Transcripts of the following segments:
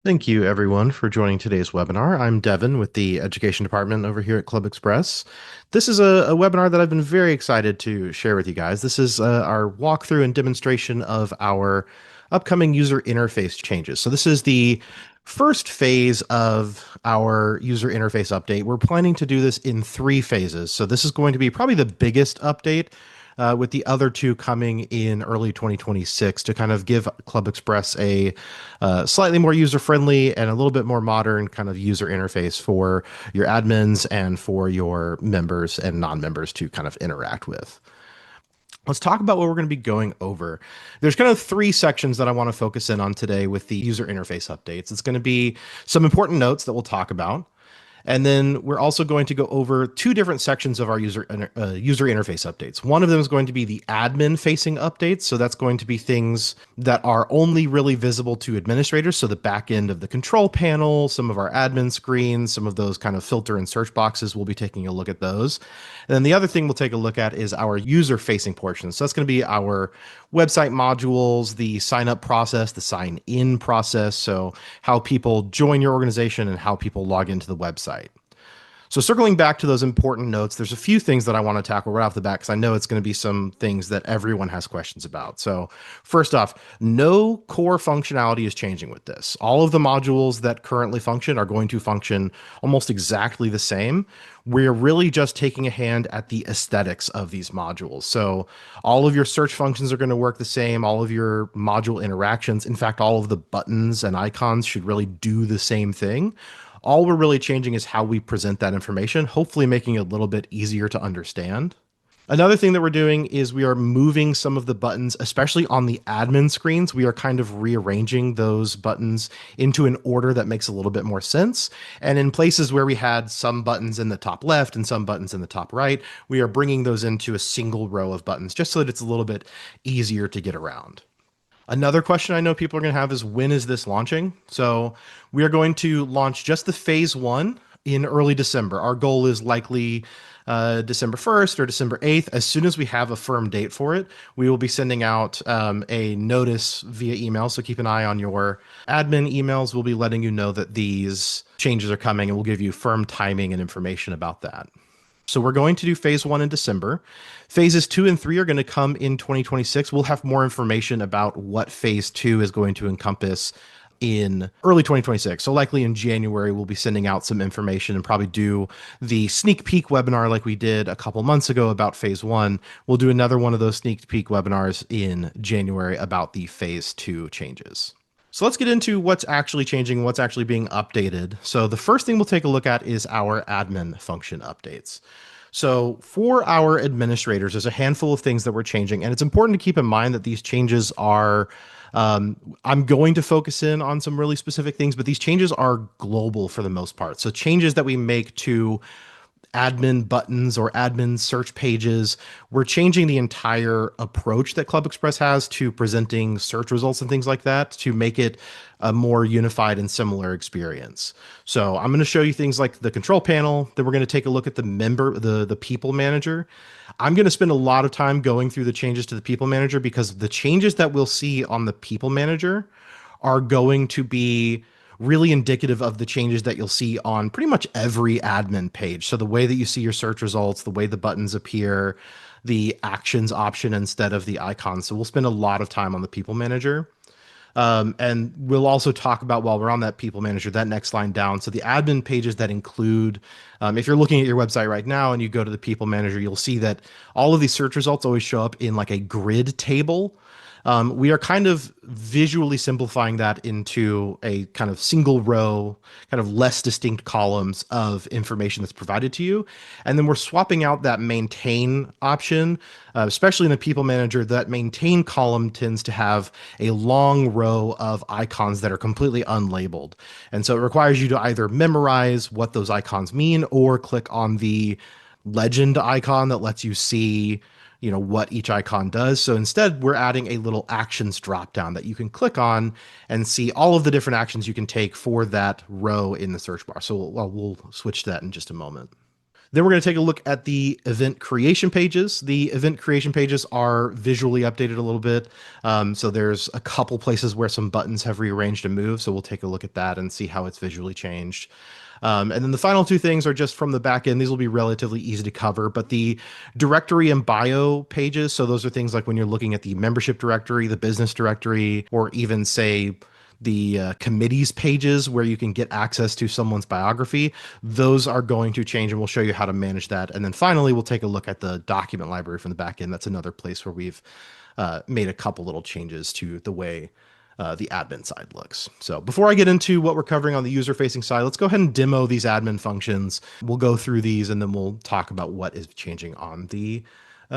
Thank you, everyone, for joining today's webinar. I'm Devin with the Education Department over here at ClubExpress. This is a webinar that I've been very excited to share with you guys. This is our walkthrough and demonstration of our upcoming user interface changes. So this is the first phase of our user interface update. We're planning to do this in three phases. So this is going to be probably the biggest update, with the other two coming in early 2026 to kind of give ClubExpress a slightly more user-friendly and a little bit more modern kind of user interface for your admins and for your members and non-members to kind of interact with. Let's talk about what we're going to be going over. There's kind of three sections that I want to focus in on today with the user interface updates. It's going to be some important notes that we'll talk about. And then we're also going to go over two different sections of our user interface updates. One of them is going to be the admin facing updates. So that's going to be things that are only really visible to administrators. So the back end of the control panel, some of our admin screens, some of those kind of filter and search boxes, we'll be taking a look at those. And then the other thing we'll take a look at is our user facing portion. So that's going to be our website modules, the sign up process, the sign in process. So how people join your organization and how people log into the website. So circling back to those important notes, there's a few things that I want to tackle right off the bat because I know it's going to be some things that everyone has questions about. So first off, no core functionality is changing with this. All of the modules that currently function are going to function almost exactly the same. We're really just taking a hand at the aesthetics of these modules. So all of your search functions are going to work the same. All of your module interactions, in fact, all of the buttons and icons should really do the same thing. All we're really changing is how we present that information, hopefully making it a little bit easier to understand. Another thing that we're doing is we are moving some of the buttons, especially on the admin screens. We are kind of rearranging those buttons into an order that makes a little bit more sense. And in places where we had some buttons in the top left and some buttons in the top right, we are bringing those into a single row of buttons just so that it's a little bit easier to get around. Another question I know people are going to have is, when is this launching? So we are going to launch just the phase one in early December. Our goal is likely December 1st or December 8th. As soon as we have a firm date for it, we will be sending out a notice via email. So keep an eye on your admin emails. We'll be letting you know that these changes are coming, and we'll give you firm timing and information about that. So we're going to do phase one in December. Phases two and three are going to come in 2026. We'll have more information about what phase two is going to encompass in early 2026. So likely in January, we'll be sending out some information and probably do the sneak peek webinar like we did a couple months ago about phase one. We'll do another one of those sneak peek webinars in January about the phase two changes. So let's get into what's actually changing, what's actually being updated. So the first thing we'll take a look at is our admin function updates. So for our administrators, there's a handful of things that we're changing, and it's important to keep in mind that these changes are, I'm going to focus in on some really specific things, but these changes are global for the most part. So changes that we make to admin buttons or admin search pages. We're changing the entire approach that ClubExpress has to presenting search results and things like that to make it a more unified and similar experience. So I'm going to show you things like the control panel. Then we're going to take a look at the people manager. I'm going to spend a lot of time going through the changes to the people manager because the changes that we'll see on the people manager are going to be really indicative of the changes that you'll see on pretty much every admin page. So the way that you see your search results, the way the buttons appear, the actions option instead of the icons. So we'll spend a lot of time on the people manager. And we'll also talk about, while we're on that people manager, that next line down. So the admin pages that include, if you're looking at your website right now and you go to the people manager, you'll see that all of these search results always show up in like a grid table. We are kind of visually simplifying that into a kind of single row, kind of less distinct columns of information that's provided to you. And then we're swapping out that maintain option, especially in the people manager. That maintain column tends to have a long row of icons that are completely unlabeled. And so it requires you to either memorize what those icons mean or click on the legend icon that lets you see what each icon does. So instead, we're adding a little actions dropdown that you can click on and see all of the different actions you can take for that row in the search bar. So we'll switch to that in just a moment. Then we're going to take a look at the event creation pages. The event creation pages are visually updated a little bit. So there's a couple places where some buttons have rearranged and moved. So we'll take a look at that and see how it's visually changed. And then the final two things are just from the back end. These will be relatively easy to cover, but the directory and bio pages. So those are things like when you're looking at the membership directory, the business directory, or even say the committees pages where you can get access to someone's biography. Those are going to change, and we'll show you how to manage that. And then finally, we'll take a look at the document library from the back end. That's another place where we've made a couple little changes to the way the admin side looks. So before I get into what we're covering on the user facing side, let's go ahead and demo these admin functions. We'll go through these and then we'll talk about what is changing on the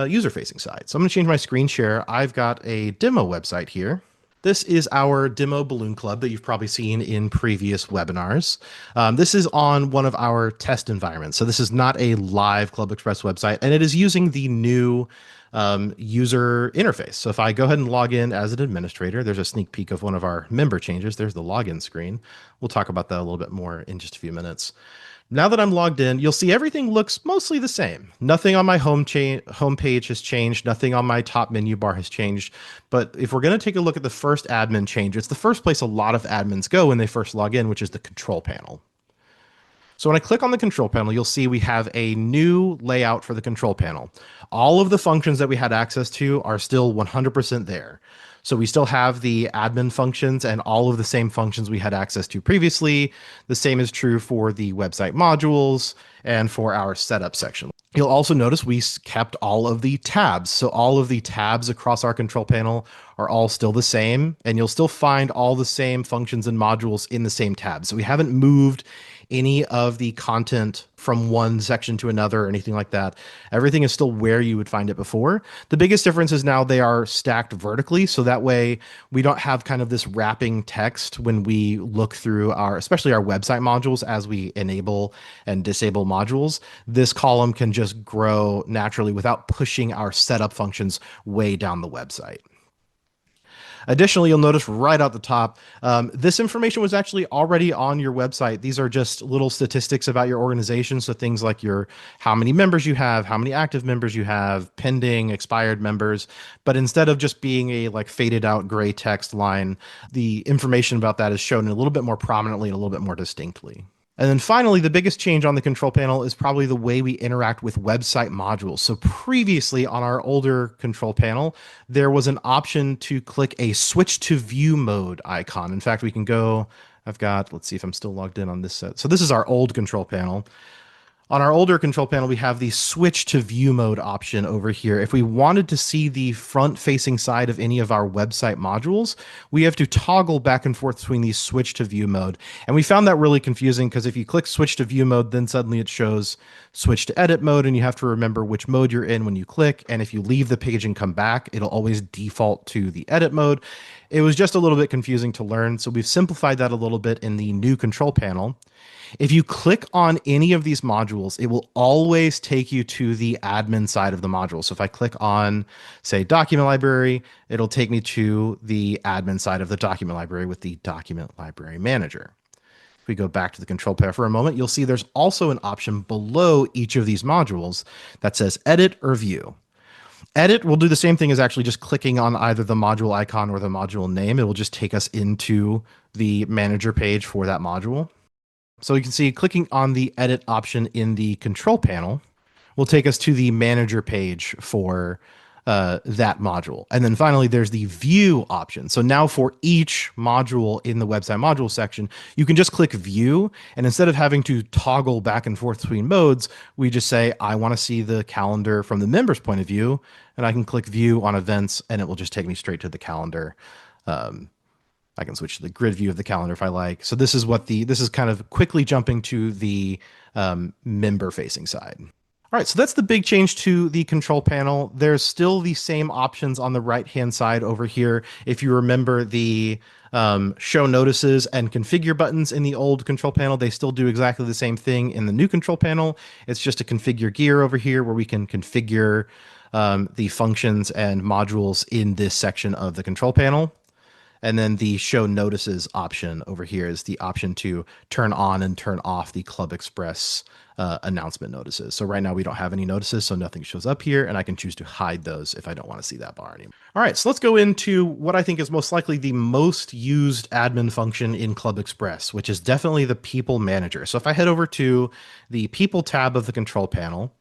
user facing side. So I'm going to change my screen share. I've got a demo website here. This is our demo balloon club that you've probably seen in previous webinars. This is on one of our test environments. So this is not a live ClubExpress website, and it is using the new user interface. So if I go ahead and log in as an administrator, there's a sneak peek of one of our member changes. There's the login screen. We'll talk about that a little bit more in just a few minutes. Now that I'm logged in, you'll see everything looks mostly the same. Nothing on my homepage has changed. Nothing on my top menu bar has changed. But if we're going to take a look at the first admin change, it's the first place a lot of admins go when they first log in, which is the control panel. So when I click on the control panel, you'll see we have a new layout for the control panel. All of the functions that we had access to are still 100% there. So we still have the admin functions and all of the same functions we had access to previously. The same is true for the website modules and for our setup section. You'll also notice we kept all of the tabs. So all of the tabs across our control panel are all still the same, and you'll still find all the same functions and modules in the same tab. So we haven't moved any of the content from one section to another or anything like that. Everything is still where you would find it before. The biggest difference is now they are stacked vertically. So that way we don't have kind of this wrapping text when we look through especially our website modules as we enable and disable modules. This column can just grow naturally without pushing our setup functions way down the website. Additionally, you'll notice right out the top, this information was actually already on your website. These are just little statistics about your organization. So things like how many members you have, how many active members you have, pending, expired members. But instead of just being a like faded out gray text line, the information about that is shown a little bit more prominently and a little bit more distinctly. And then finally, the biggest change on the control panel is probably the way we interact with website modules. So previously on our older control panel, there was an option to click a switch to view mode icon. In fact, we can go, let's see if I'm still logged in on this set. So this is our old control panel. On our older control panel, we have the switch to view mode option over here. If we wanted to see the front facing side of any of our website modules, we have to toggle back and forth between these switch to view mode. And we found that really confusing because if you click switch to view mode, then suddenly it shows switch to edit mode, and you have to remember which mode you're in when you click. And if you leave the page and come back, it'll always default to the edit mode. It was just a little bit confusing to learn. So we've simplified that a little bit in the new control panel. If you click on any of these modules, it will always take you to the admin side of the module. So if I click on, say, document library, it'll take me to the admin side of the document library with the document library manager. If we go back to the control panel for a moment, you'll see there's also an option below each of these modules that says edit or view. Edit will do the same thing as actually just clicking on either the module icon or the module name. It will just take us into the manager page for that module. So you can see clicking on the edit option in the control panel will take us to the manager page for that module. And then finally, there's the view option. So now for each module in the website module section, you can just click view. And instead of having to toggle back and forth between modes, we just say, I want to see the calendar from the member's point of view. And I can click view on events and it will just take me straight to the calendar. I can switch to the grid view of the calendar if I like. So this is kind of quickly jumping to the member facing side. All right, so that's the big change to the control panel. There's still the same options on the right-hand side over here. If you remember the show notices and configure buttons in the old control panel, they still do exactly the same thing in the new control panel. It's just a configure gear over here where we can configure the functions and modules in this section of the control panel. And then the show notices option over here is the option to turn on and turn off the Club Express announcement notices. So right now we don't have any notices, so nothing shows up here, and I can choose to hide those if I don't want to see that bar anymore. All right, so let's go into what I think is most likely the most used admin function in Club Express, which is definitely the People Manager. So if I head over to the People tab of the control panel,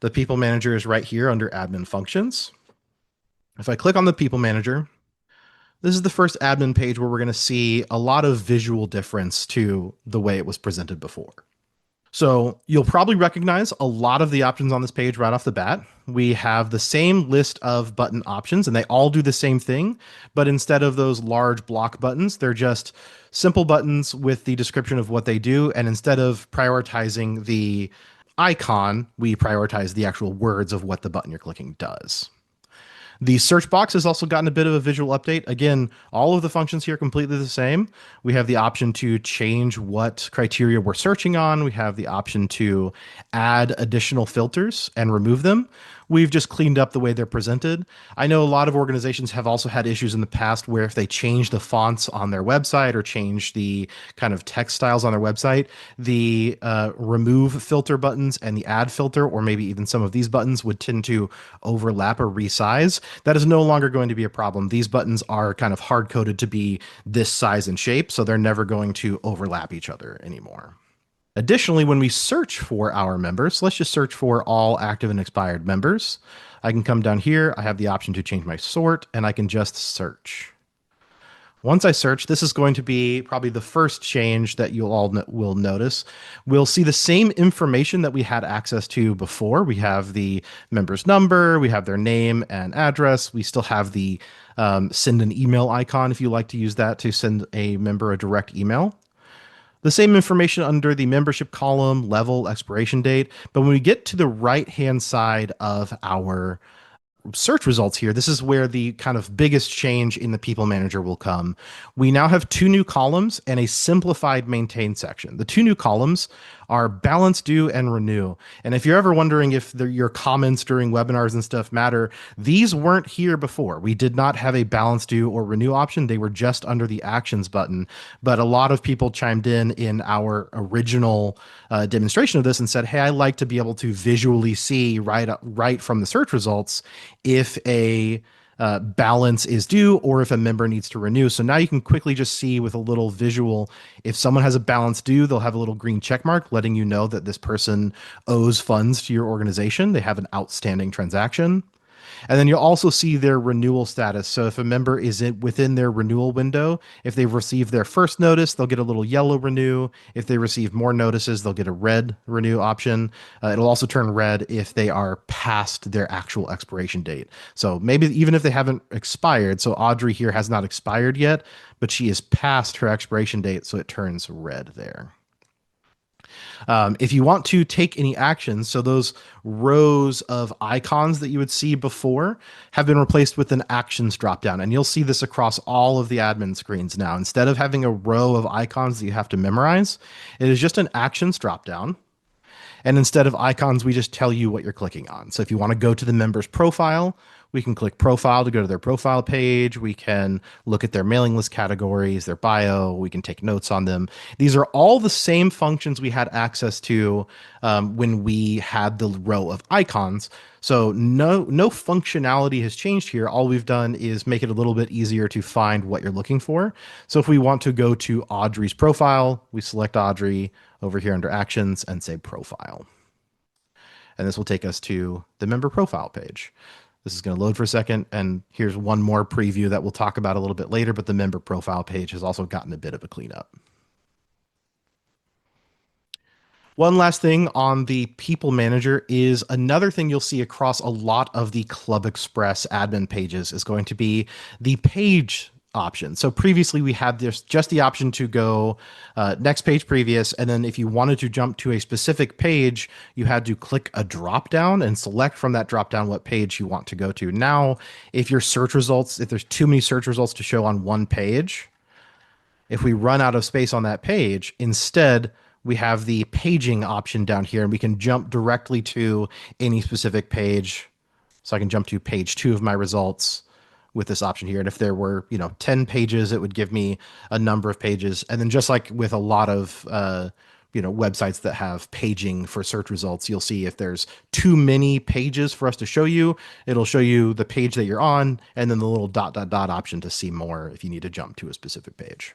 the People Manager is right here under Admin Functions. If I click on the People Manager, this is the first admin page where we're going to see a lot of visual difference to the way it was presented before. So you'll probably recognize a lot of the options on this page right off the bat. We have the same list of button options and they all do the same thing, but instead of those large block buttons, they're just simple buttons with the description of what they do. And instead of prioritizing the icon, we prioritize the actual words of what the button you're clicking does. The search box has also gotten a bit of a visual update. Again, all of the functions here are completely the same. We have the option to change what criteria we're searching on. We have the option to add additional filters and remove them. We've just cleaned up the way they're presented. I know a lot of organizations have also had issues in the past where if they change the fonts on their website or change the kind of text styles on their website, the remove filter buttons and the add filter, or maybe even some of these buttons would tend to overlap or resize. That is no longer going to be a problem. These buttons are kind of hard coded to be this size and shape, so they're never going to overlap each other anymore. Additionally, when we search for our members, let's just search for all active and expired members. I can come down here. I have the option to change my sort, and I can just search. Once I search, this is going to be probably the first change that you'll all will notice. We'll see the same information that we had access to before. We have the member's number, we have their name and address. We still have the send an email icon if you like to use that to send a member a direct email. The same information under the membership column, level, expiration date. But when we get to the right-hand side of our search results here, this is where the kind of biggest change in the People Manager will come. We now have two new columns and a simplified maintain section. The two new columns are balance due and renew. And if you're ever wondering if your comments during webinars and stuff matter, these weren't here before. We did not have a balance due or renew option. They were just under the actions button. But a lot of people chimed in our original demonstration of this and said, hey, I like to be able to visually see right from the search results if a balance is due or if a member needs to renew. So now you can quickly just see with a little visual, if someone has a balance due, they'll have a little green check mark letting you know that this person owes funds to your organization. They have an outstanding transaction. And then you'll also see their renewal status. So if a member is within their renewal window, if they've received their first notice, they'll get a little yellow renew. If they receive more notices, they'll get a red renew option. It'll also turn red if they are past their actual expiration date. So maybe even if they haven't expired, so Audrey here has not expired yet, but she is past her expiration date, so it turns red there. If you want to take any actions, so those rows of icons that you would see before have been replaced with an actions dropdown. And you'll see this across all of the admin screens now. Instead of having a row of icons that you have to memorize, it is just an actions dropdown. And instead of icons, we just tell you what you're clicking on. So if you want to go to the member's profile, we can click profile to go to their profile page. We can look at their mailing list categories, their bio. We can take notes on them. These are all the same functions we had access to when we had the row of icons. So no functionality has changed here. All we've done is make it a little bit easier to find what you're looking for. So if we want to go to Audrey's profile, we select Audrey over here under actions and say profile. And this will take us to the member profile page. This is going to load for a second, and here's one more preview that we'll talk about a little bit later, but the member profile page has also gotten a bit of a cleanup. One last thing on the People Manager is another thing you'll see across a lot of the ClubExpress admin pages is going to be the page option. So previously we had this just the option to go next page previous, and then if you wanted to jump to a specific page, you had to click a drop down and select from that drop down what page you want to go to. Now, if your search results, if there's too many search results to show on one page, if we run out of space on that page, instead we have the paging option down here, and we can jump directly to any specific page. So I can jump to page 2 of my results, with this option here. And if there were, 10 pages, it would give me a number of pages. And then just like with a lot of, websites that have paging for search results, you'll see if there's too many pages for us to show you, it'll show you the page that you're on and then the little dot, dot, dot option to see more if you need to jump to a specific page.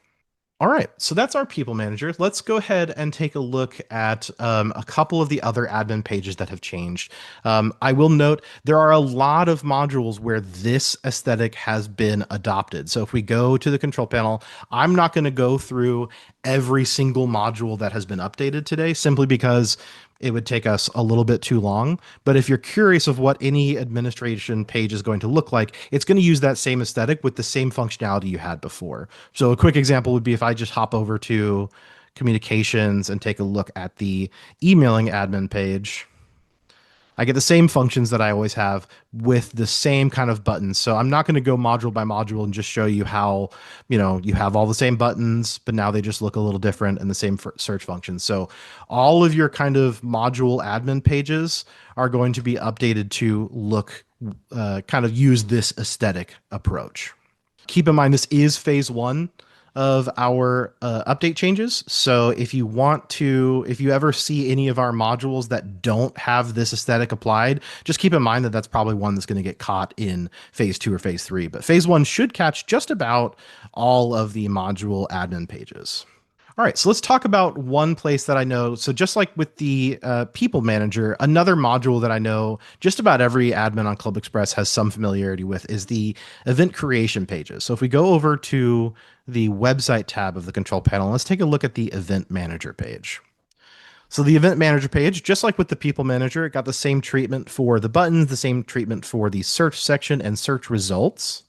All right, so that's our people manager. Let's go ahead and take a look at a couple of the other admin pages that have changed. I will note there are a lot of modules where this aesthetic has been adopted. So if we go to the control panel, I'm not going to go through every single module that has been updated today simply because it would take us a little bit too long. But if you're curious of what any administration page is going to look like, it's going to use that same aesthetic with the same functionality you had before. So a quick example would be if I just hop over to communications and take a look at the emailing admin page. I get the same functions that I always have with the same kind of buttons. So I'm not going to go module by module and just show you how, you have all the same buttons, but now they just look a little different and the same search functions. So all of your kind of module admin pages are going to be updated to look, kind of use this aesthetic approach. Keep in mind, this is phase one of our update changes. So if you ever see any of our modules that don't have this aesthetic applied, just keep in mind that that's probably one that's going to get caught in phase two or phase three. But phase one should catch just about all of the module admin pages. All right, so let's talk about one place that I know. So just like with the people manager, another module that I know just about every admin on ClubExpress has some familiarity with is the event creation pages. So if we go over to the website tab of the control panel, let's take a look at the event manager page. So the event manager page, just like with the people manager, it got the same treatment for the buttons, the same treatment for the search section and search results.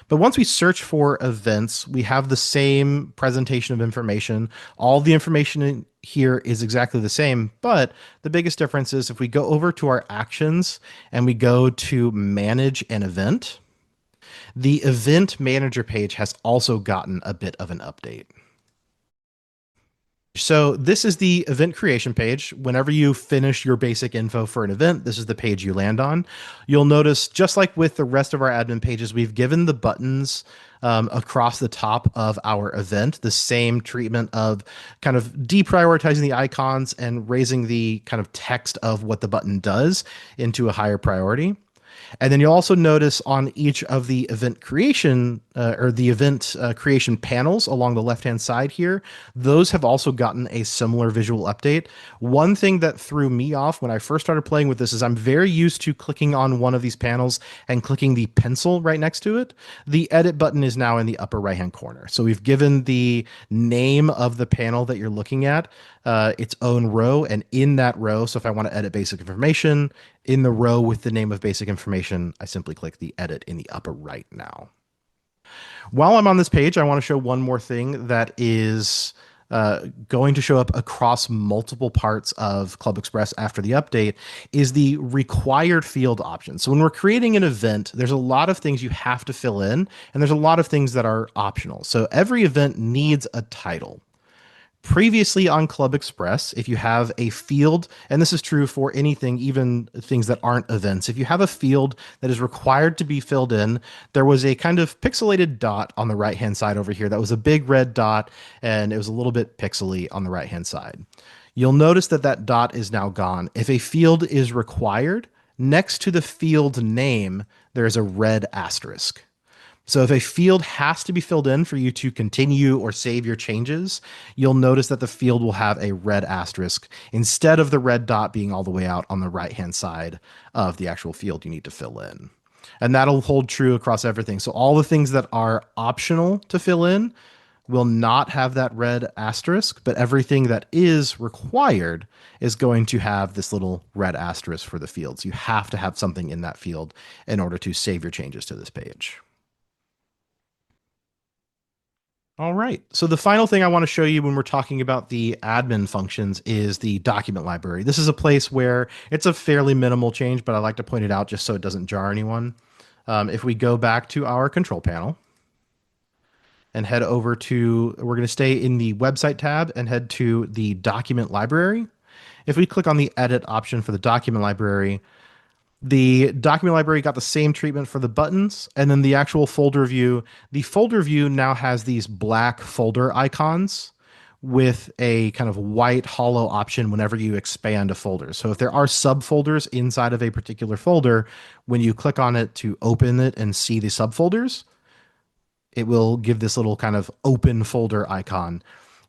But once we search for events, we have the same presentation of information. All the information in here is exactly the same, but the biggest difference is if we go over to our actions and we go to manage an event, the event manager page has also gotten a bit of an update. So this is the event creation page. Whenever you finish your basic info for an event, this is the page you land on. You'll notice, just like with the rest of our admin pages, we've given the buttons across the top of our event the same treatment of kind of deprioritizing the icons and raising the kind of text of what the button does into a higher priority. And then you'll also notice on each of the event creation or the event creation panels along the left-hand side here, those have also gotten a similar visual update. One thing that threw me off when I first started playing with this is I'm very used to clicking on one of these panels and clicking the pencil right next to it. The edit button is now in the upper right-hand corner. So we've given the name of the panel that you're looking at its own row, and in that row, so if I want to edit basic information, in the row with the name of basic information, I simply click the edit in the upper right now. While I'm on this page, I want to show one more thing that is going to show up across multiple parts of ClubExpress after the update is the required field option. So when we're creating an event, there's a lot of things you have to fill in, and there's a lot of things that are optional. So every event needs a title. Previously on ClubExpress, if you have a field, and this is true for anything, even things that aren't events, if you have a field that is required to be filled in, there was a kind of pixelated dot on the right-hand side over here that was a big red dot, and it was a little bit pixely on the right-hand side. You'll notice that that dot is now gone. If a field is required, next to the field name, there is a red asterisk. So if a field has to be filled in for you to continue or save your changes, you'll notice that the field will have a red asterisk instead of the red dot being all the way out on the right-hand side of the actual field you need to fill in. And that'll hold true across everything. So all the things that are optional to fill in will not have that red asterisk, but everything that is required is going to have this little red asterisk for the fields. You have to have something in that field in order to save your changes to this page. All right. So the final thing I want to show you when we're talking about the admin functions is the document library. This is a place where it's a fairly minimal change, but I like to point it out just so it doesn't jar anyone. If we go back to our control panel and head over to, we're going to stay in the website tab and head to the document library. If we click on the edit option for the document library, The document library got the same treatment for the buttons, and then the actual folder view. The folder view now has these black folder icons with a kind of white hollow option whenever you expand a folder. So if there are subfolders inside of a particular folder, when you click on it to open it and see the subfolders, it will give this little kind of open folder icon.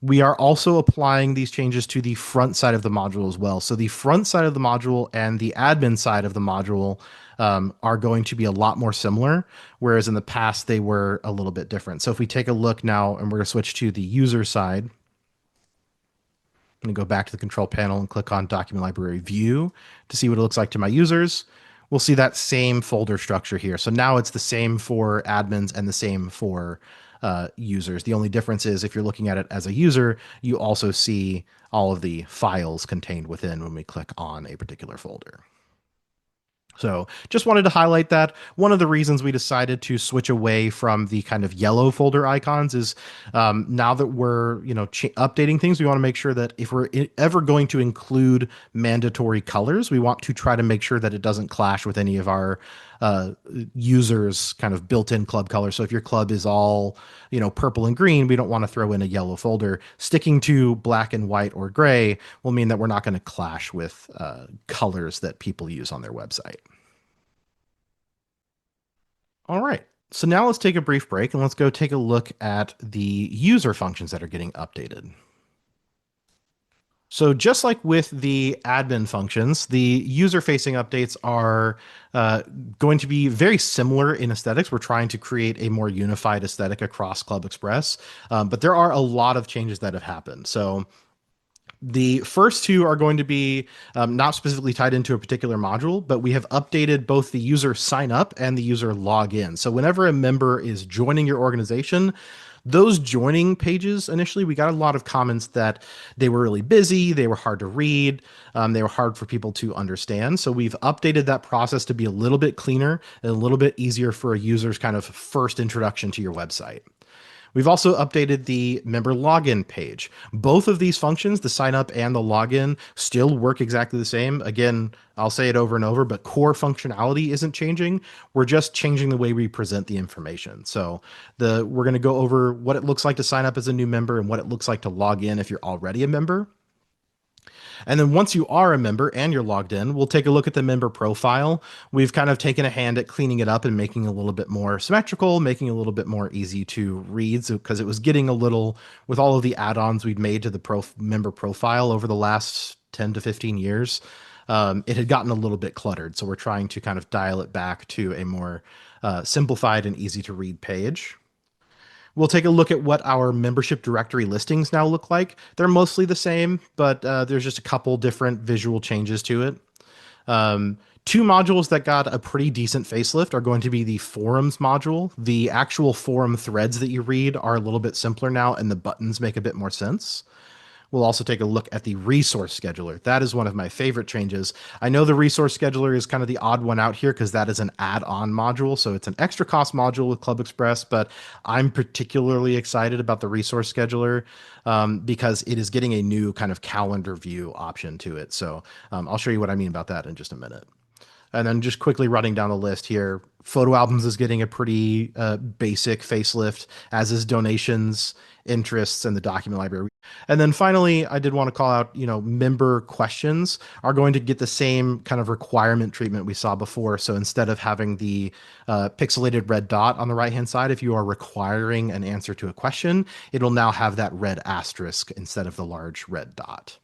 We are also applying these changes to the front side of the module as well. So the front side of the module and the admin side of the module are going to be a lot more similar, whereas in the past they were a little bit different. So if we take a look now, and we're going to switch to the user side, I'm going to go back to the control panel and click on document library view to see what it looks like to my users. We'll see that same folder structure here. So now it's the same for admins and the same for users. The only difference is if you're looking at it as a user, you also see all of the files contained within when we click on a particular folder. So just wanted to highlight that. One of the reasons we decided to switch away from the kind of yellow folder icons is now that we're updating things, we want to make sure that if we're ever going to include mandatory colors, we want to try to make sure that it doesn't clash with any of our users' kind of built-in club colors. So if your club is all purple and green, we don't want to throw in a yellow folder. Sticking to black and white or gray will mean that we're not going to clash with colors that people use on their website. All right. So now let's take a brief break and let's go take a look at the user functions that are getting updated. So just like with the admin functions, the user-facing updates are going to be very similar in aesthetics. We're trying to create a more unified aesthetic across ClubExpress, but there are a lot of changes that have happened. So the first two are going to be not specifically tied into a particular module, but we have updated both the user sign up and the user login. So whenever a member is joining your organization, those joining pages initially, we got a lot of comments that they were really busy, they were hard to read, they were hard for people to understand. So we've updated that process to be a little bit cleaner and a little bit easier for a user's kind of first introduction to your website. We've also updated the member login page. Both of these functions, the sign up and the login, still work exactly the same. Again, I'll say it over and over, but core functionality isn't changing. We're just changing the way we present the information. So we're going to go over what it looks like to sign up as a new member and what it looks like to log in if you're already a member. And then once you are a member and you're logged in, we'll take a look at the member profile. We've kind of taken a hand at cleaning it up and making it a little bit more symmetrical, making it a little bit more easy to read. So, because it was getting a little, with all of the add-ons we've made to the member profile over the last 10 to 15 years, it had gotten a little bit cluttered. So we're trying to kind of dial it back to a more simplified and easy to read page. We'll take a look at what our membership directory listings now look like. They're mostly the same, but there's just a couple different visual changes to it. Two modules that got a pretty decent facelift are going to be the forums module. The actual forum threads that you read are a little bit simpler now, and the buttons make a bit more sense. We'll also take a look at the resource scheduler. That is one of my favorite changes. I know the resource scheduler is kind of the odd one out here because that is an add-on module. So it's an extra cost module with ClubExpress, but I'm particularly excited about the resource scheduler because it is getting a new kind of calendar view option to it. So I'll show you what I mean about that in just a minute. And then just quickly running down the list here, photo albums is getting a pretty basic facelift, as is donations, interests, and the document library. And then finally, I did want to call out, member questions are going to get the same kind of requirement treatment we saw before. So instead of having the pixelated red dot on the right-hand side, if you are requiring an answer to a question, it'll now have that red asterisk instead of the large red dot.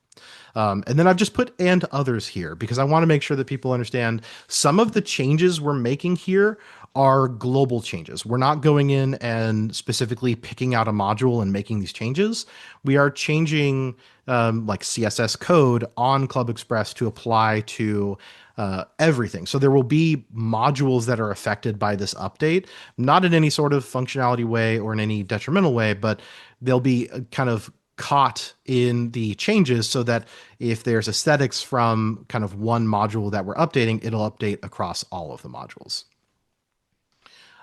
And then I've just put and others here because I want to make sure that people understand some of the changes we're making here are global changes. We're not going in and specifically picking out a module and making these changes. We are changing like CSS code on ClubExpress to apply to everything. So there will be modules that are affected by this update, not in any sort of functionality way or in any detrimental way, but they'll be kind of caught in the changes so that if there's aesthetics from kind of one module that we're updating, it'll update across all of the modules.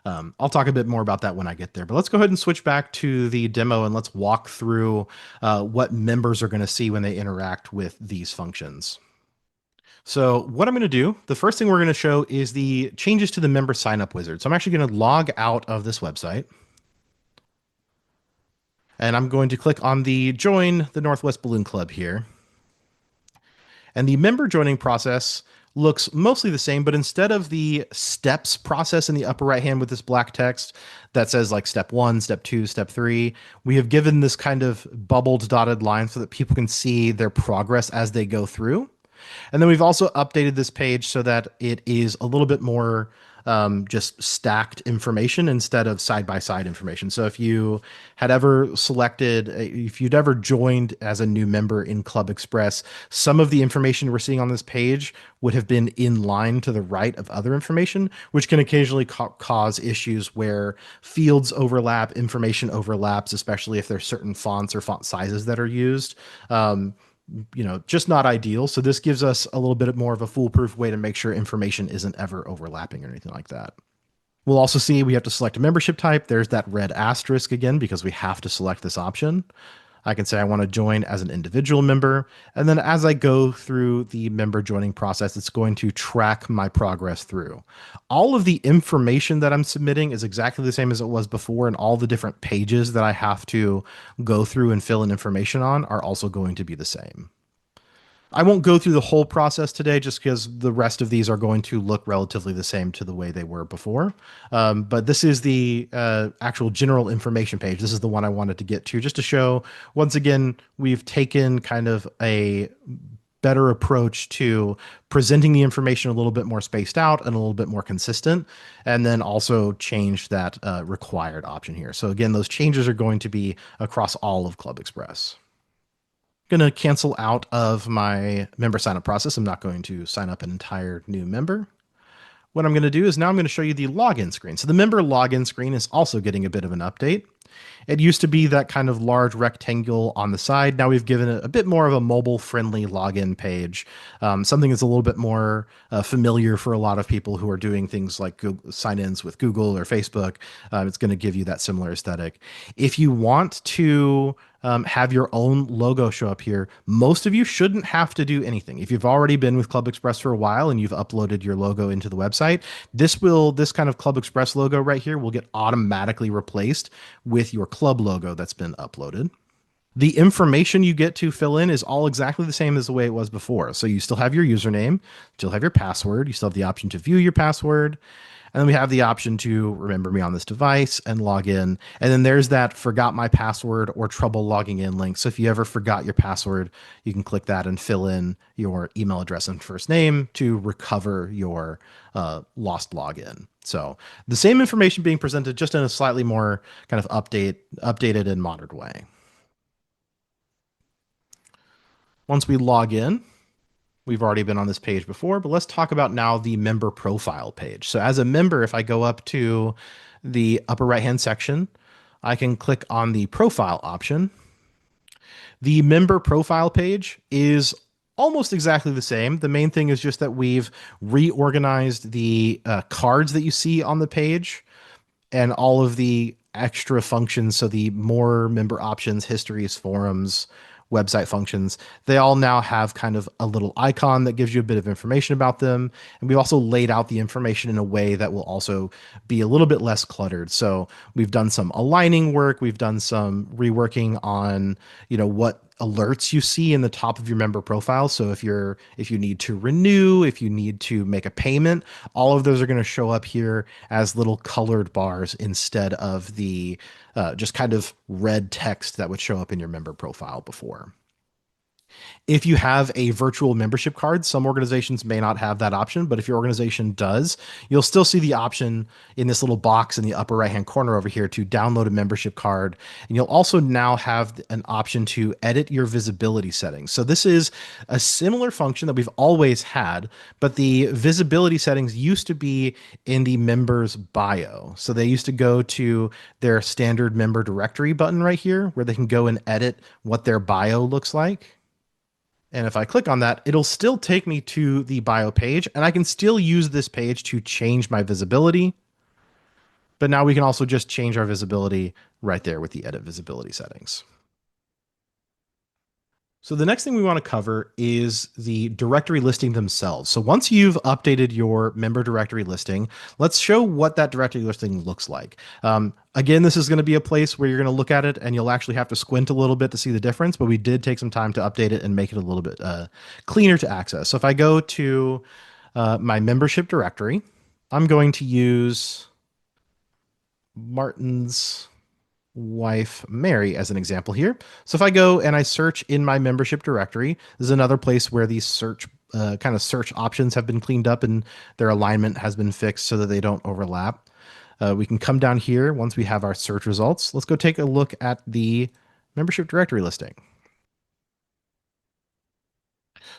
I'll talk a bit more about that when I get there, but let's go ahead and switch back to the demo and let's walk through what members are going to see when they interact with these functions. So what I'm going to do, the first thing we're going to show is the changes to the member sign up wizard. So I'm actually going to log out of this website and I'm going to click on the join the Northwest Balloon Club here. And the member joining process looks mostly the same, but instead of the steps process in the upper right hand with this black text that says like step one, step two, step three, we have given this kind of bubbled dotted line so that people can see their progress as they go through. And then we've also updated this page so that it is a little bit more just stacked information instead of side by side information. So if you had ever selected, if you'd ever joined as a new member in Club Express, some of the information we're seeing on this page would have been in line to the right of other information, which can occasionally cause issues where fields overlap, information overlaps, especially if there's certain fonts or font sizes that are used. Just not ideal. So this gives us a little bit more of a foolproof way to make sure information isn't ever overlapping or anything like that. We'll also see we have to select a membership type. There's that red asterisk again because we have to select this option. I can say I want to join as an individual member. And then as I go through the member joining process, it's going to track my progress through. All of the information that I'm submitting is exactly the same as it was before, and all the different pages that I have to go through and fill in information on are also going to be the same. I won't go through the whole process today just because the rest of these are going to look relatively the same to the way they were before. But this is the actual general information page. This is the one I wanted to get to just to show, once again, we've taken kind of a better approach to presenting the information a little bit more spaced out and a little bit more consistent, and then also changed that required option here. So again, those changes are going to be across all of Club Express. Going to cancel out of my member sign up process. I'm not going to sign up an entire new member. What I'm going to do is now I'm going to show you the login screen. So the member login screen is also getting a bit of an update. It used to be that kind of large rectangle on the side. Now we've given it a bit more of a mobile friendly login page, something that's a little bit more familiar for a lot of people who are doing things like Google, sign-ins with Google or Facebook. It's going to give you that similar aesthetic. If you want to have your own logo show up here, most of you shouldn't have to do anything. If you've already been with Club Express for a while and you've uploaded your logo into the website, this kind of Club Express logo right here will get automatically replaced with your club logo that's been uploaded. The information you get to fill in is all exactly the same as the way it was before. So you still have your username, still have your password, you still have the option to view your password, and then we have the option to remember me on this device and log in. And then there's that forgot my password or trouble logging in link. So if you ever forgot your password, you can click that and fill in your email address and first name to recover your lost login. So the same information being presented just in a slightly more kind of updated and modern way. Once we log in, we've already been on this page before, but let's talk about now the member profile page. So as a member, if I go up to the upper right-hand section, I can click on the profile option. The member profile page is almost exactly the same. The main thing is just that we've reorganized the cards that you see on the page and all of the extra functions. So the more member options, histories, forums, website functions, they all now have kind of a little icon that gives you a bit of information about them. And we've also laid out the information in a way that will also be a little bit less cluttered. So we've done some aligning work. We've done some reworking on, what alerts you see in the top of your member profile. So if you need to renew, if you need to make a payment, all of those are going to show up here as little colored bars instead of the just kind of red text that would show up in your member profile before. If you have a virtual membership card, some organizations may not have that option, but if your organization does, you'll still see the option in this little box in the upper right-hand corner over here to download a membership card. And you'll also now have an option to edit your visibility settings. So this is a similar function that we've always had, but the visibility settings used to be in the member's bio. So they used to go to their standard member directory button right here where they can go and edit what their bio looks like. And if I click on that, it'll still take me to the bio page, and I can still use this page to change my visibility. But now we can also just change our visibility right there with the edit visibility settings. So the next thing we want to cover is the directory listing themselves. So once you've updated your member directory listing, let's show what that directory listing looks like. Again, this is going to be a place where you're going to look at it and you'll actually have to squint a little bit to see the difference, but we did take some time to update it and make it a little bit cleaner to access. So if I go to my membership directory, I'm going to use Martin's wife Mary as an example here. So if I go and I search in my membership directory, this is another place where these kind of search options have been cleaned up and their alignment has been fixed so that they don't overlap. We can come down here once we have our search results. Let's go take a look at the membership directory listing.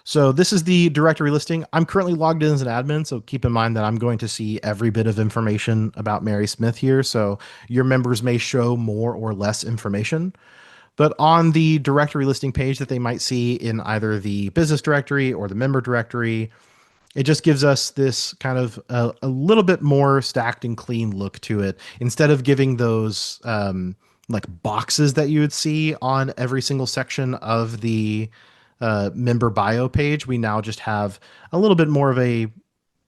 So this is the directory listing. I'm currently logged in as an admin, so keep in mind that I'm going to see every bit of information about Mary Smith here. So your members may show more or less information. But on the directory listing page that they might see in either the business directory or the member directory, it just gives us this kind of a little bit more stacked and clean look to it. Instead of giving those like boxes that you would see on every single section of the member bio page, we now just have a little bit more of a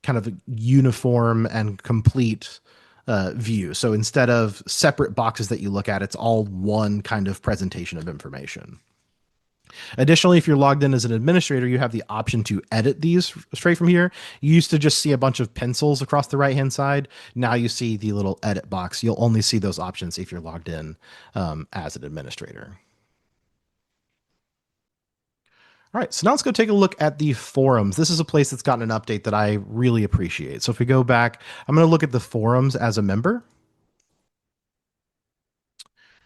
kind of uniform and complete view. So instead of separate boxes that you look at, it's all one kind of presentation of information. Additionally, if you're logged in as an administrator, you have the option to edit these straight from here. You used to just see a bunch of pencils across the right-hand side. Now you see the little edit box. You'll only see those options if you're logged in as an administrator. All right, so now let's go take a look at the forums. This is a place that's gotten an update that I really appreciate. So if we go back, I'm going to look at the forums as a member.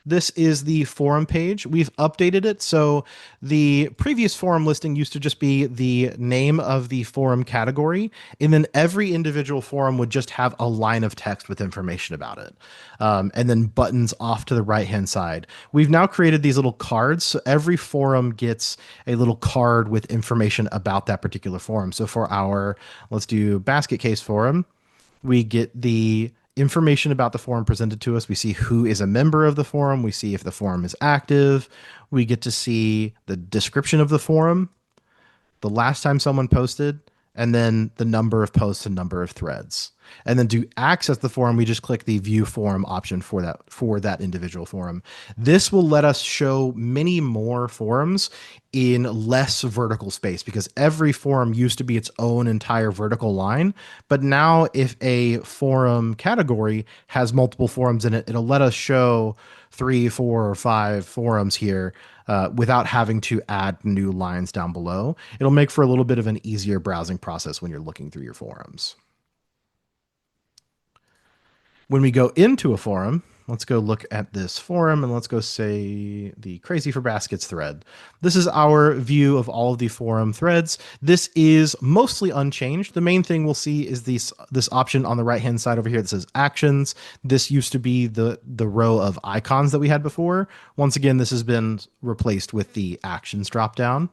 This is the forum page. We've updated it. So the previous forum listing used to just be the name of the forum category, and then every individual forum would just have a line of text with information about it, and then buttons off to the right-hand side. We've now created these little cards. So every forum gets a little card with information about that particular forum. So for our, let's do basket case forum, we get the information about the forum presented to us. We see who is a member of the forum. We see if the forum is active. We get to see the description of the forum, the last time someone posted, and then the number of posts and number of threads. And then to access the forum, we just click the view forum option for that individual forum. This will let us show many more forums in less vertical space because every forum used to be its own entire vertical line. But now if a forum category has multiple forums in it, it'll let us show 3, 4, or 5 forums here without having to add new lines down below. It'll make for a little bit of an easier browsing process when you're looking through your forums. When we go into a forum, let's go look at this forum and let's go say the Crazy for Baskets thread. This is our view of all of the forum threads. This is mostly unchanged. The main thing we'll see is this option on the right-hand side over here that says actions. This used to be the row of icons that we had before. Once again, this has been replaced with the actions dropdown.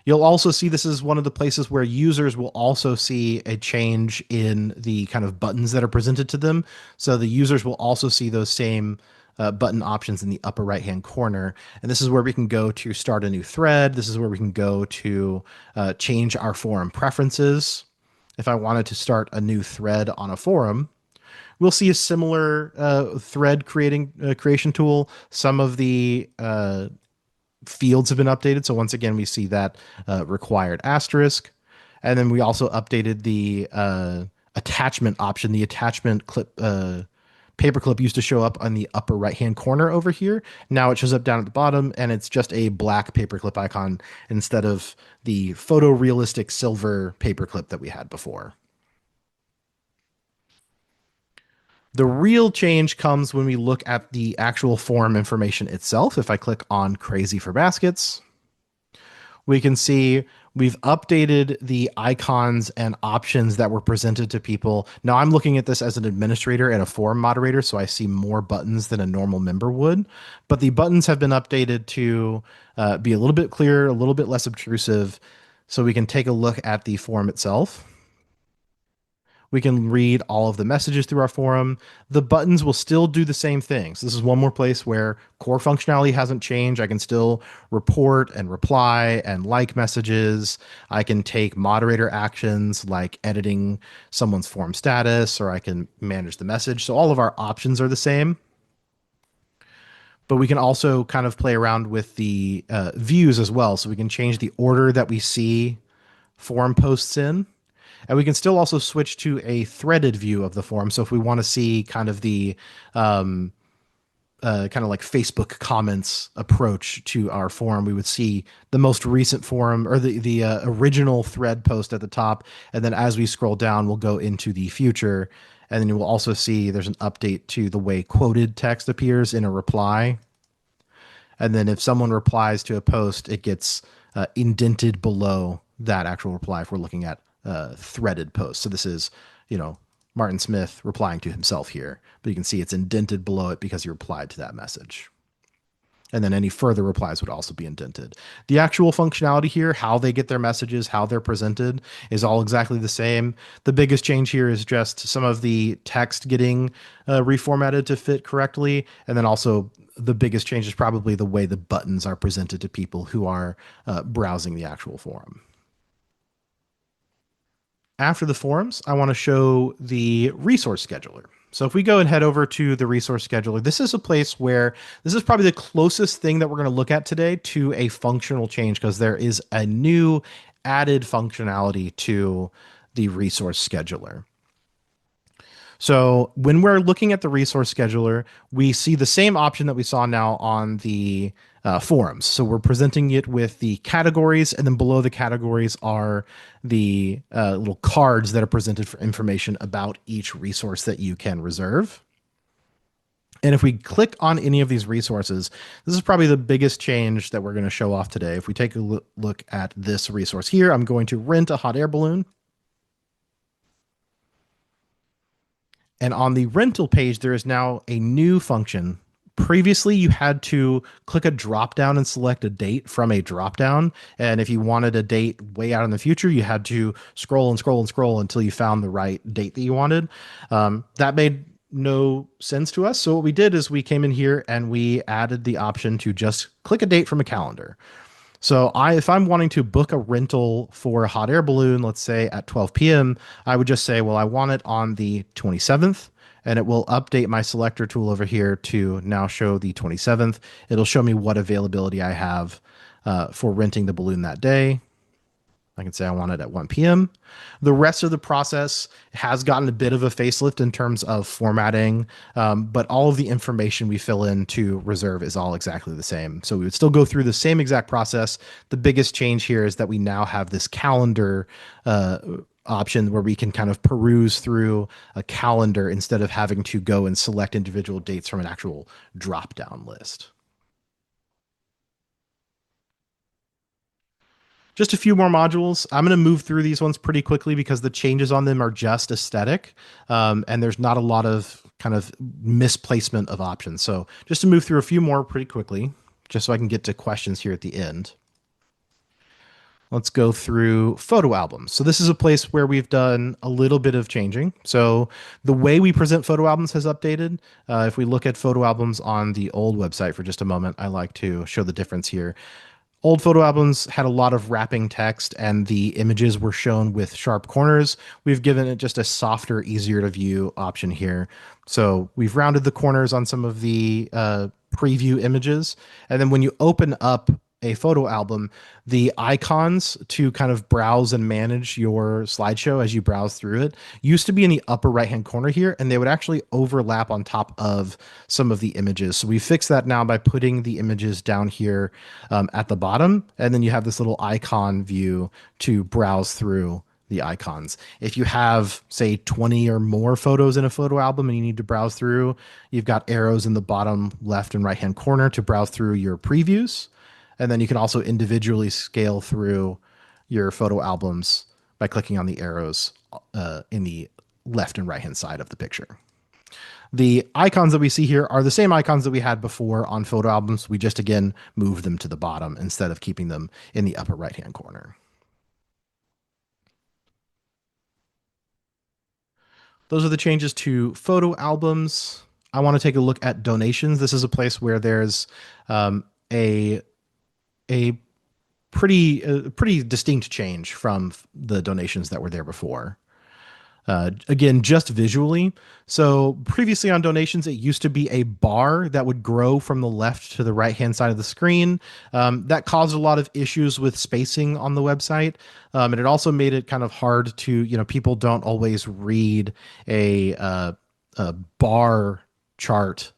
You'll also see this is one of the places where users will also see a change in the kind of buttons that are presented to them. So the users will also see those same button options in the upper right hand corner. And this is where we can go to start a new thread. This is where we can go to change our forum preferences. If I wanted to start a new thread on a forum, we'll see a similar thread creation tool. Some of the fields have been updated. So once again, we see that required asterisk. And then we also updated the attachment option. The attachment clip paperclip used to show up on the upper right-hand corner over here. Now it shows up down at the bottom, and it's just a black paperclip icon instead of the photorealistic silver paperclip that we had before. The real change comes when we look at the actual form information itself. If I click on Crazy for Baskets, we can see we've updated the icons and options that were presented to people. Now I'm looking at this as an administrator and a forum moderator, so I see more buttons than a normal member would. But the buttons have been updated to be a little bit clearer, a little bit less obtrusive, so we can take a look at the forum itself. We can read all of the messages through our forum. The buttons will still do the same thing. So this is one more place where core functionality hasn't changed. I can still report and reply and like messages. I can take moderator actions like editing someone's forum status, or I can manage the message. So all of our options are the same, but we can also kind of play around with the views as well. So we can change the order that we see forum posts in. And we can still also switch to a threaded view of the forum. So if we want to see kind of the kind of like Facebook comments approach to our forum, we would see the most recent forum or the original thread post at the top, and then as we scroll down, we'll go into the future, and then you will also see there's an update to the way quoted text appears in a reply. And then if someone replies to a post, it gets indented below that actual reply if we're looking at threaded posts. So this is, Martin Smith replying to himself here, but you can see it's indented below it because he replied to that message. And then any further replies would also be indented. The actual functionality here, how they get their messages, how they're presented, is all exactly the same. The biggest change here is just some of the text getting reformatted to fit correctly. And then also the biggest change is probably the way the buttons are presented to people who are browsing the actual forum. After the forums, I want to show the resource scheduler. So if we go and head over to the resource scheduler, this is a place where this is probably the closest thing that we're going to look at today to a functional change, because there is a new added functionality to the resource scheduler. So when we're looking at the resource scheduler, we see the same option that we saw now on the forums. So we're presenting it with the categories, and then below the categories are the little cards that are presented for information about each resource that you can reserve. And if we click on any of these resources, this is probably the biggest change that we're going to show off today. If we take a look at this resource here, I'm going to rent a hot air balloon. And on the rental page, there is now a new function. Previously, you had to click a drop down and select a date from a drop down. And if you wanted a date way out in the future, you had to scroll and scroll and scroll until you found the right date that you wanted. That made no sense to us. So what we did is we came in here and we added the option to just click a date from a calendar. So if I'm wanting to book a rental for a hot air balloon, let's say at 12 p.m., I would just say, well, I want it on the 27th, and it will update my selector tool over here to now show the 27th. It'll show me what availability I have for renting the balloon that day. I can say I want it at 1 p.m. The rest of the process has gotten a bit of a facelift in terms of formatting, but all of the information we fill in to reserve is all exactly the same. So we would still go through the same exact process. The biggest change here is that we now have this calendar option where we can kind of peruse through a calendar instead of having to go and select individual dates from an actual drop-down list. Just a few more modules. I'm going to move through these ones pretty quickly because the changes on them are just aesthetic, and there's not a lot of kind of misplacement of options. So just to move through a few more pretty quickly, just so I can get to questions here at the end. Let's go through photo albums. So this is a place where we've done a little bit of changing. So the way we present photo albums has updated. If we look at photo albums on the old website for just a moment, I like to show the difference here. Old photo albums had a lot of wrapping text and the images were shown with sharp corners. We've given it just a softer, easier to view option here. So we've rounded the corners on some of the preview images. And then when you open up a photo album, the icons to kind of browse and manage your slideshow as you browse through it used to be in the upper right hand corner here, and they would actually overlap on top of some of the images. So we fixed that now by putting the images down here at the bottom, and then you have this little icon view to browse through the icons. If you have, say, 20 or more photos in a photo album and you need to browse through, you've got arrows in the bottom left and right hand corner to browse through your previews. And then you can also individually scale through your photo albums by clicking on the arrows in the left and right hand side of the picture. The icons that we see here are the same icons that we had before on photo albums. We just, again, moved them to the bottom instead of keeping them in the upper right hand corner. Those are the changes to photo albums. I want to take a look at donations. This is a place where there's um, a a pretty distinct change from the donations that were there before. Again, just visually. So previously on donations, it used to be a bar that would grow from the left to the right hand side of the screen. That caused a lot of issues with spacing on the website. And it also made it kind of hard to, people don't always read a bar chart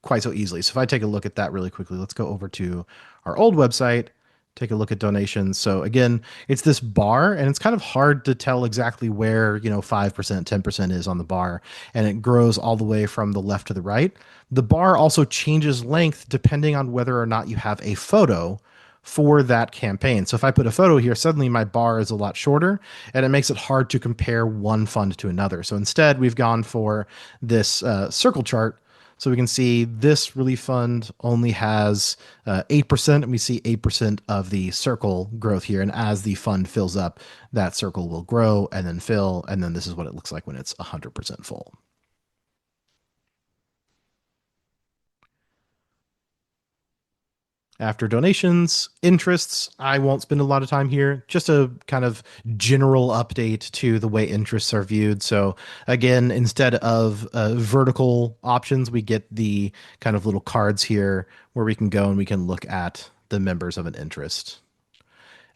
quite so easily. So if I take a look at that really quickly, let's go over to our old website, take a look at donations. So again, it's this bar and it's kind of hard to tell exactly where, 5%, 10% is on the bar, and it grows all the way from the left to the right. The bar also changes length depending on whether or not you have a photo for that campaign. So if I put a photo here, suddenly my bar is a lot shorter and it makes it hard to compare one fund to another. So instead, we've gone for this circle chart. So we can see this relief fund only has 8%, and we see 8% of the circle growth here. And as the fund fills up, that circle will grow and then fill. And then this is what it looks like when it's 100% full. After donations, interests, I won't spend a lot of time here. Just a kind of general update to the way interests are viewed. So again, instead of vertical options, we get the kind of little cards here where we can go and we can look at the members of an interest.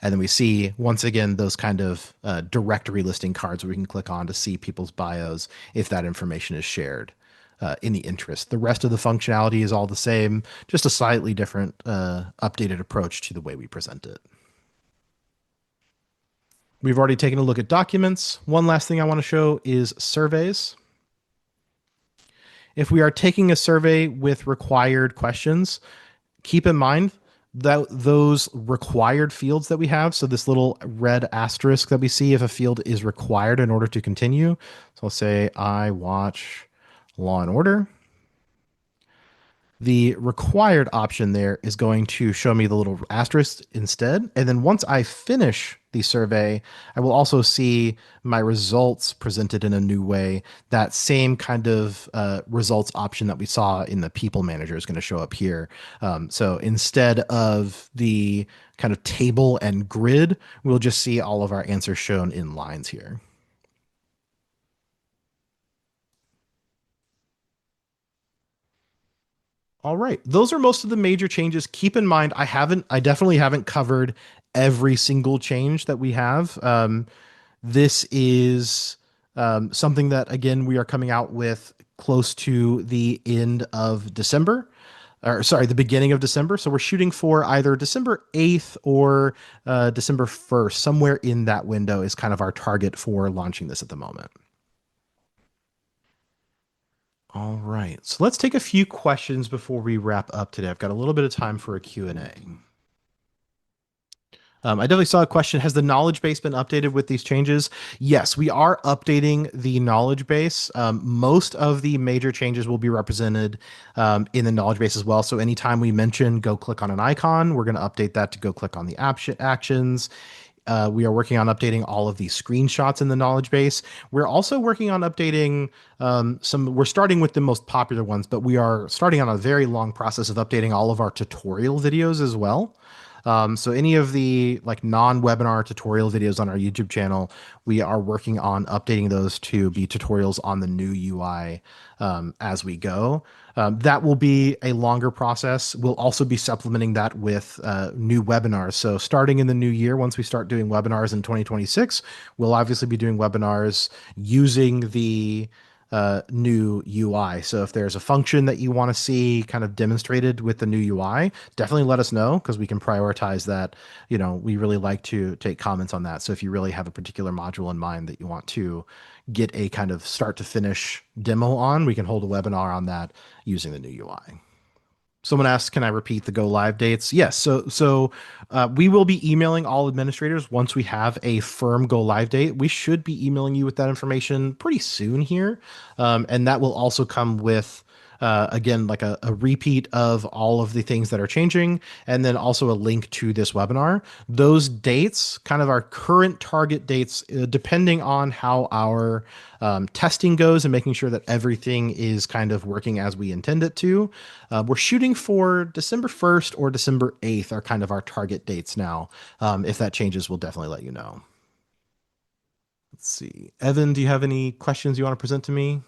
And then we see, once again, those kind of directory listing cards where we can click on to see people's bios if that information is shared in the interest. The rest of the functionality is all the same, just a slightly different updated approach to the way we present it. We've already taken a look at documents. One last thing I want to show is surveys. If we are taking a survey with required questions, keep in mind that those required fields that we have, so this little red asterisk that we see if a field is required in order to continue. So I'll say I watch Law and Order. The required option there is going to show me the little asterisk instead. And then once I finish the survey, I will also see my results presented in a new way. That same kind of results option that we saw in the People Manager is going to show up here. So instead of the kind of table and grid, we'll just see all of our answers shown in lines here. All right. Those are most of the major changes. Keep in mind, I definitely haven't covered every single change that we have. This is something that, again, we are coming out with close to the end of December, or sorry, the beginning of December. So we're shooting for either December 8th or December 1st. Somewhere in that window is kind of our target for launching this at the moment. All right. So let's take a few questions before we wrap up today. I've got a little bit of time for a Q&A. I definitely saw a question. Has the knowledge base been updated with these changes? Yes, we are updating the knowledge base. Most of the major changes will be represented in the knowledge base as well. So anytime we mention go click on an icon, we're going to update that to go click on the actions. We are working on updating all of the screenshots in the knowledge base. We're also working on updating we're starting with the most popular ones, but we are starting on a very long process of updating all of our tutorial videos as well. So any of the like non-webinar tutorial videos on our YouTube channel, we are working on updating those to be tutorials on the new UI as we go. That will be a longer process. We'll also be supplementing that with new webinars. So starting in the new year, once we start doing webinars in 2026, we'll obviously be doing webinars using the new UI. So if there's a function that you want to see kind of demonstrated with the new UI, definitely let us know because we can prioritize that. We really like to take comments on that. So if you really have a particular module in mind that you want to get a kind of start to finish demo on, we can hold a webinar on that using the new UI. Someone asked, can I repeat the go live dates? Yes. So we will be emailing all administrators once we have a firm go live date. We should be emailing you with that information pretty soon here. And that will also come with Again, like a repeat of all of the things that are changing, and then also a link to this webinar. Those dates, kind of our current target dates, depending on how our testing goes and making sure that everything is kind of working as we intend it to. We're shooting for December 1st or December 8th are kind of our target dates now. If that changes, we'll definitely let you know. Let's see. Evan, do you have any questions you want to present to me?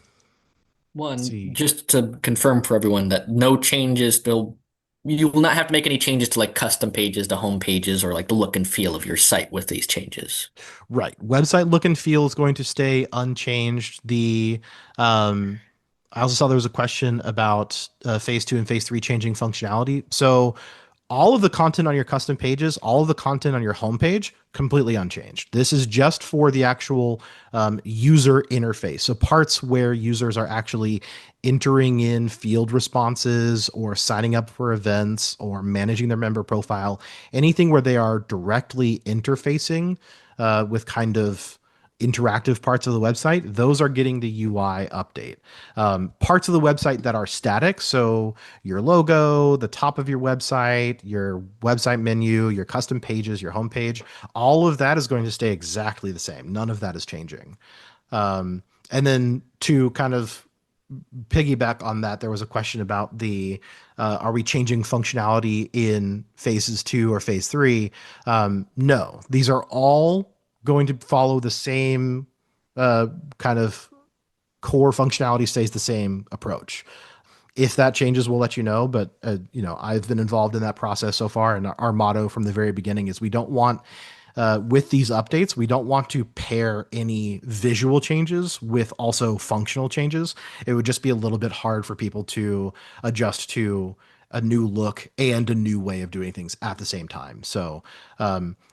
Let's One, see. just to confirm for everyone that no changes, you will not have to make any changes to like custom pages, to home pages, or like the look and feel of your site with these changes. Right. Website look and feel is going to stay unchanged. Um, I also saw there was a question about phase two and phase three changing functionality. So all of the content on your custom pages, all of the content on your homepage, completely unchanged. This is just for the actual user interface. So parts where users are actually entering in field responses or signing up for events or managing their member profile, anything where they are directly interfacing with kind of interactive parts of the website, those are getting the UI update. Parts of the website that are static, so your logo, the top of your website menu, your custom pages, your homepage, all of that is going to stay exactly the same. None of that is changing. And then to kind of piggyback on that, there was a question about the are we changing functionality in phases two or phase three? No, these are all going to follow the same kind of core functionality stays the same approach. If that changes, we'll let you know. But I've been involved in that process so far, and our motto from the very beginning is we don't want with these updates, we don't want to pair any visual changes with also functional changes. It would just be a little bit hard for people to adjust to a new look and a new way of doing things at the same time. So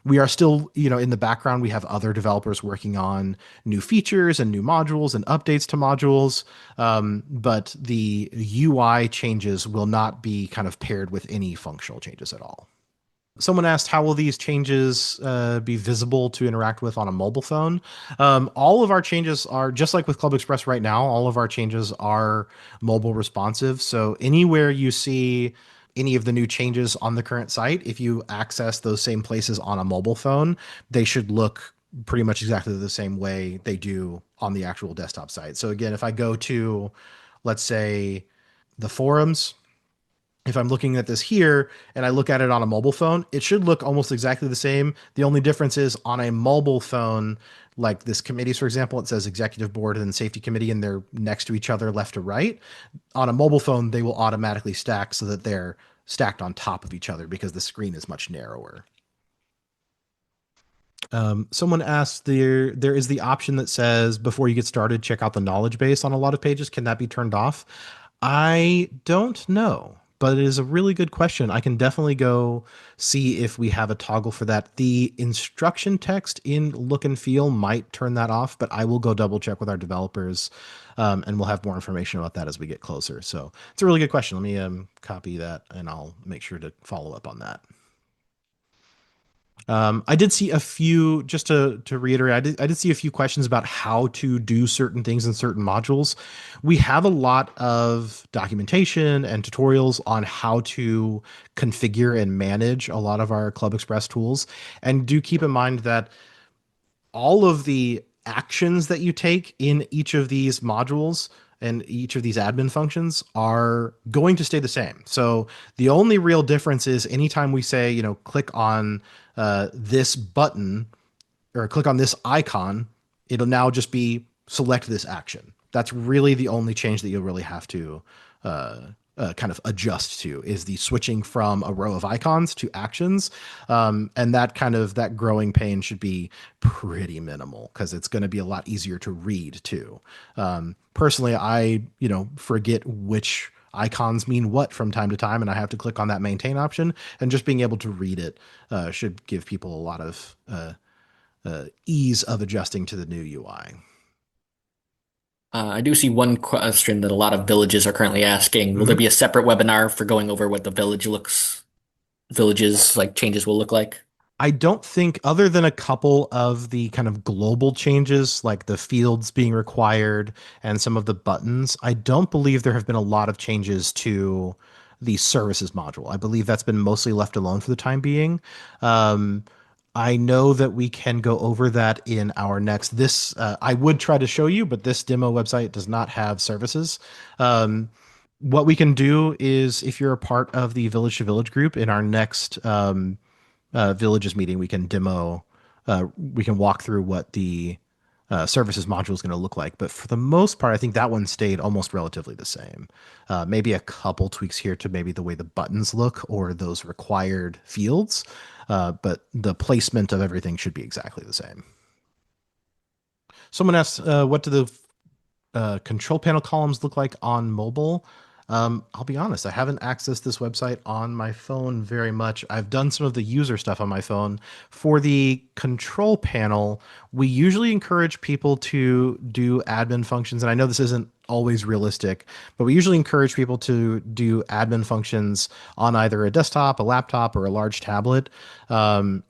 we are still, in the background, we have other developers working on new features and new modules and updates to modules. But the UI changes will not be kind of paired with any functional changes at all. Someone asked, how will these changes be visible to interact with on a mobile phone? All of our changes are just like with Club Express right now. All of our changes are mobile responsive. So anywhere you see any of the new changes on the current site, if you access those same places on a mobile phone, they should look pretty much exactly the same way they do on the actual desktop site. So again, if I go to, let's say, the forums, if I'm looking at this here and I look at it on a mobile phone, it should look almost exactly the same. The only difference is on a mobile phone, like this committees, for example, it says executive board and safety committee, and they're next to each other, left to right. On a mobile phone, they will automatically stack so that they're stacked on top of each other because the screen is much narrower. Someone asked, there is the option that says before you get started, check out the knowledge base on a lot of pages. Can that be turned off? I don't know, but it is a really good question. I can definitely go see if we have a toggle for that. The instruction text in look and feel might turn that off, but I will go double check with our developers, and we'll have more information about that as we get closer. So it's a really good question. Let me copy that and I'll make sure to follow up on that. I did see a few, just to reiterate, I did see a few questions about how to do certain things in certain modules. We have a lot of documentation and tutorials on how to configure and manage a lot of our Club Express tools. And do keep in mind that all of the actions that you take in each of these modules and each of these admin functions are going to stay the same. So the only real difference is anytime we say, click on this button or click on this icon, it'll now just be select this action. That's really the only change that you'll really have to uh, kind of adjust to is the switching from a row of icons to actions. And that growing pain should be pretty minimal because it's going to be a lot easier to read too. Personally, I, forget which icons mean what from time to time, and I have to click on that maintain option. And just being able to read it should give people a lot of ease of adjusting to the new UI. I do see one question that a lot of villages are currently asking. Will there Mhm. be a separate webinar for going over what the villages like changes will look like? I don't think, other than a couple of the kind of global changes, like the fields being required and some of the buttons, I don't believe there have been a lot of changes to the services module. I believe that's been mostly left alone for the time being. Um, I know that we can go over that in our next. I would try to show you, but this demo website does not have services. Um, what we can do is, if you're a part of the Village to Village group, in our next villages meeting, we can we can walk through what the services module is going to look like. But for the most part, I think that one stayed almost relatively the same. Maybe a couple tweaks here to maybe the way the buttons look or those required fields, but the placement of everything should be exactly the same. Someone asked, what do the control panel columns look like on mobile? I'll be honest, I haven't accessed this website on my phone very much. I've done some of the user stuff on my phone. For the control panel, we usually encourage people to do admin functions. And I know this isn't always realistic, but we usually encourage people to do admin functions on either a desktop, a laptop, or a large tablet.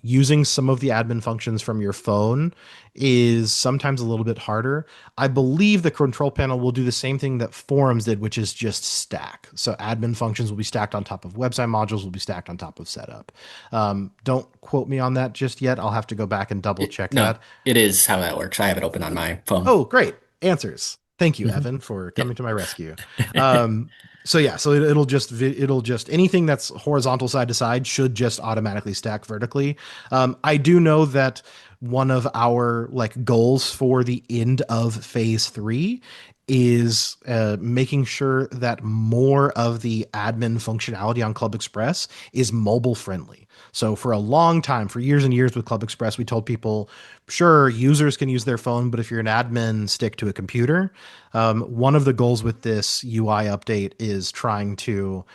Using some of the admin functions from your phone is sometimes a little bit harder. I believe the control panel will do the same thing that forums did, which is just stack. So admin functions will be stacked on top of website modules, will be stacked on top of setup. Don't quote me on that just yet. I'll have to go back and double check No, that. it is how that works. I have it open on my phone. Oh, great. Answers. Thank you, Mhm. Evan, for Yeah. coming to my rescue. Um, so yeah, so it'll just anything that's horizontal side to side should just automatically stack vertically. I do know that one of our like goals for the end of phase 3 is making sure that more of the admin functionality on Club Express is mobile friendly. So for a long time, for years and years with Club Express, we told people, sure, users can use their phone, but if you're an admin, stick to a computer. One of the goals with this UI update is trying to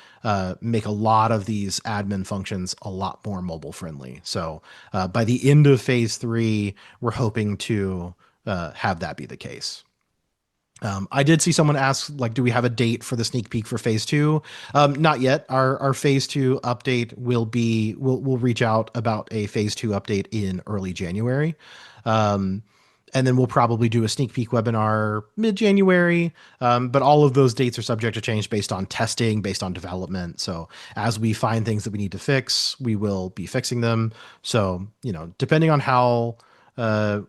make a lot of these admin functions a lot more mobile friendly. So by the end of phase 3, we're hoping to have that be the case. I did see someone ask, like, do we have a date for the sneak peek for phase 2? Not yet. Our phase 2 update we'll reach out about a phase 2 update in early January. Um, and then we'll probably do a sneak peek webinar mid-January. But all of those dates are subject to change based on testing, based on development. So as we find things that we need to fix, we will be fixing them. So, depending on how uh,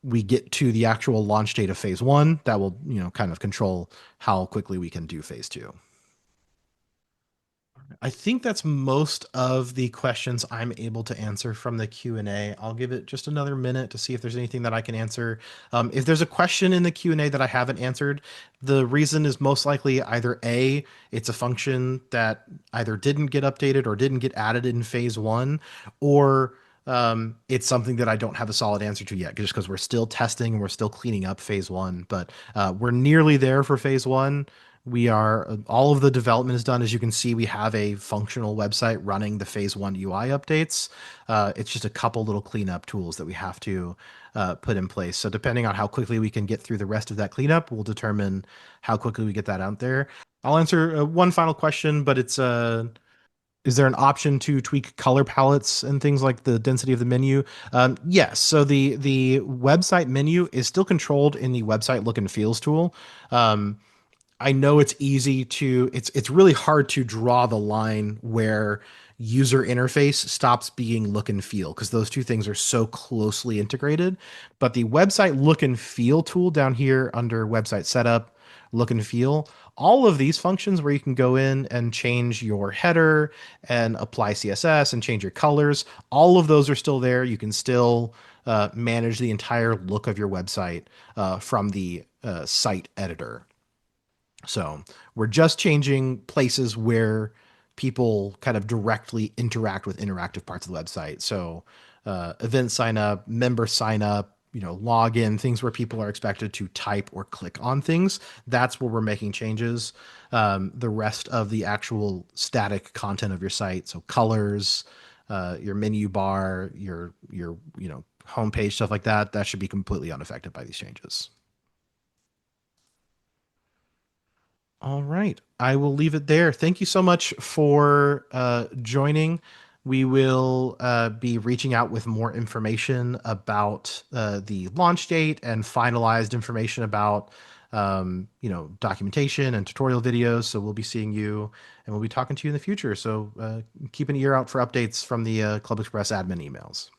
we get to the actual launch date of phase 1, that will, kind of control how quickly we can do phase 2. I think that's most of the questions I'm able to answer from the Q&A. I'll give it just another minute to see if there's anything that I can answer. If there's a question in the Q&A that I haven't answered, the reason is most likely either A, it's a function that either didn't get updated or didn't get added in phase 1, or it's something that I don't have a solid answer to yet, just because we're still testing and we're still cleaning up phase 1. But we're nearly there for phase 1. We are All of the development is done. As you can see, we have a functional website running the phase 1 UI updates. It's just a couple little cleanup tools that we have to put in place. So depending on how quickly we can get through the rest of that cleanup, will determine how quickly we get that out there. I'll answer one final question, but it's is there an option to tweak color palettes and things like the density of the menu? Yes. So the website menu is still controlled in the website look and feels tool. Um, I know it's really hard to draw the line where user interface stops being look and feel, because those two things are so closely integrated. But the website look and feel tool down here under website setup, look and feel, all of these functions where you can go in and change your header and apply CSS and change your colors, all of those are still there. You can still manage the entire look of your website from the site editor. So we're just changing places where people kind of directly interact with interactive parts of the website. So event sign up, member sign up, login, things where people are expected to type or click on things. That's where we're making changes. The rest of the actual static content of your site, so colors, your menu bar, your homepage, stuff like that, that should be completely unaffected by these changes. All right. I will leave it there. Thank you so much for joining. We will be reaching out with more information about the launch date and finalized information about, documentation and tutorial videos. So we'll be seeing you and we'll be talking to you in the future. So keep an ear out for updates from the Club Express admin emails.